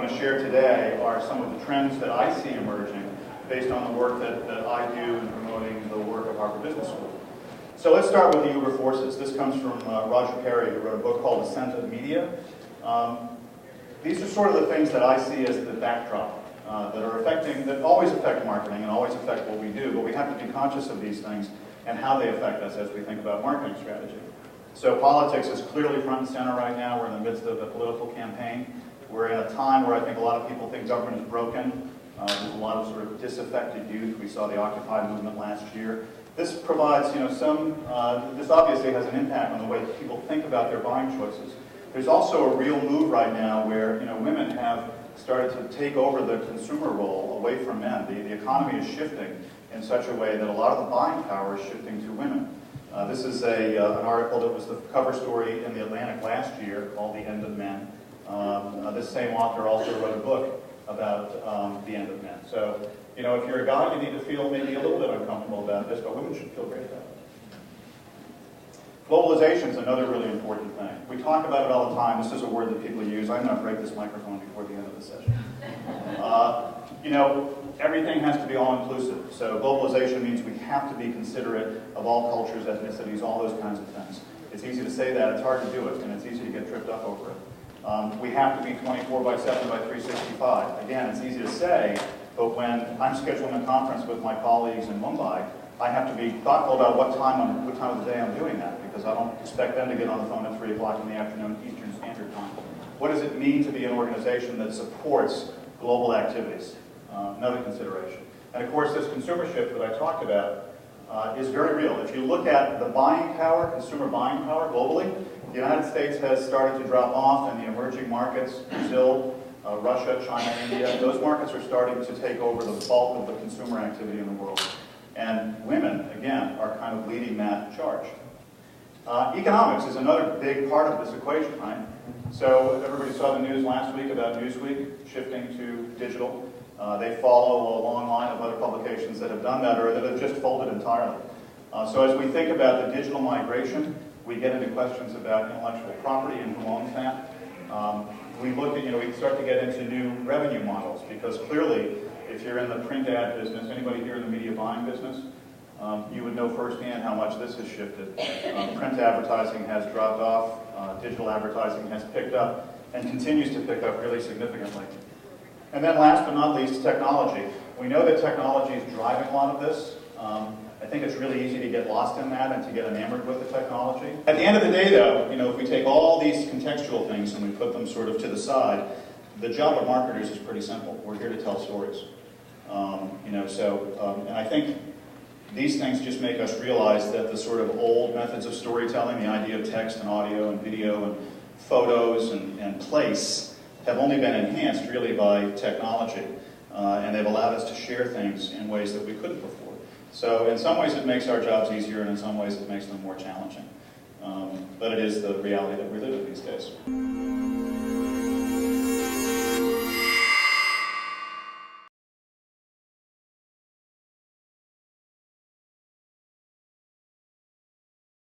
going to share today are some of the trends that I see emerging based on the work that I do in promoting the work of Harvard Business School. So let's start with the Euler Forces. This comes from Roger Perry, who wrote a book called Ascent of Media. These are sort of the things that I see as the backdrop that always affect marketing and always affect what we do, but we have to be conscious of these things and how they affect us as we think about marketing strategy. So politics is clearly front and center right now. We're in the midst of a political campaign. We're in a time where I think a lot of people think government is broken. There's a lot of sort of disaffected youth. We saw the Occupy movement last year. This provides, this obviously has an impact on the way people think about their buying choices. There's also a real move right now where, women have started to take over the consumer role away from men. The economy is shifting in such a way that a lot of the buying power is shifting to women. This is an article that was the cover story in the Atlantic last year called The End of Men. This same author also wrote a book about the end of men. So, if you're a guy, you need to feel maybe a little bit uncomfortable about this, but women should feel great about it. Globalization is another really important thing. We talk about it all the time. This is a word that people use. I'm going to break this microphone before the end of the session. Everything has to be all-inclusive. So globalization means we have to be considerate of all cultures, ethnicities, all those kinds of things. It's easy to say that. It's hard to do it, and it's easy to get tripped up over it. We have to be 24 by 7 by 365. Again, it's easy to say, but when I'm scheduling a conference with my colleagues in Mumbai, I have to be thoughtful about what time of the day I'm doing that, because I don't expect them to get on the phone at 3 o'clock in the afternoon Eastern Standard Time. What does it mean to be an organization that supports global activities? Another consideration. And of course, this consumer shift that I talked about is very real. If you look at the buying power, consumer buying power globally, the United States has started to drop off, and the emerging markets, Brazil, Russia, China, India, those markets are starting to take over the bulk of the consumer activity in the world. And women, again, are kind of leading that charge. Economics is another big part of this equation, right? So everybody saw the news last week about Newsweek shifting to digital. They follow a long line of other publications that have done that or that have just folded entirely. So as we think about the digital migration, we get into questions about intellectual property and who owns that. We look at, we start to get into new revenue models, because clearly, if you're in the print ad business, anybody here in the media buying business, you would know firsthand how much this has shifted. Print advertising has dropped off, digital advertising has picked up, and continues to pick up really significantly. And then last but not least, technology. We know that technology is driving a lot of this. I think it's really easy to get lost in that and to get enamored with the technology. At the end of the day, though, if we take all these contextual things and we put them sort of to the side, the job of marketers is pretty simple. We're here to tell stories. And I think these things just make us realize that the sort of old methods of storytelling, the idea of text and audio and video and photos and place, have only been enhanced really by technology. And they've allowed us to share things in ways that we couldn't before. So in some ways it makes our jobs easier, and in some ways it makes them more challenging. But it is the reality that we live in these days.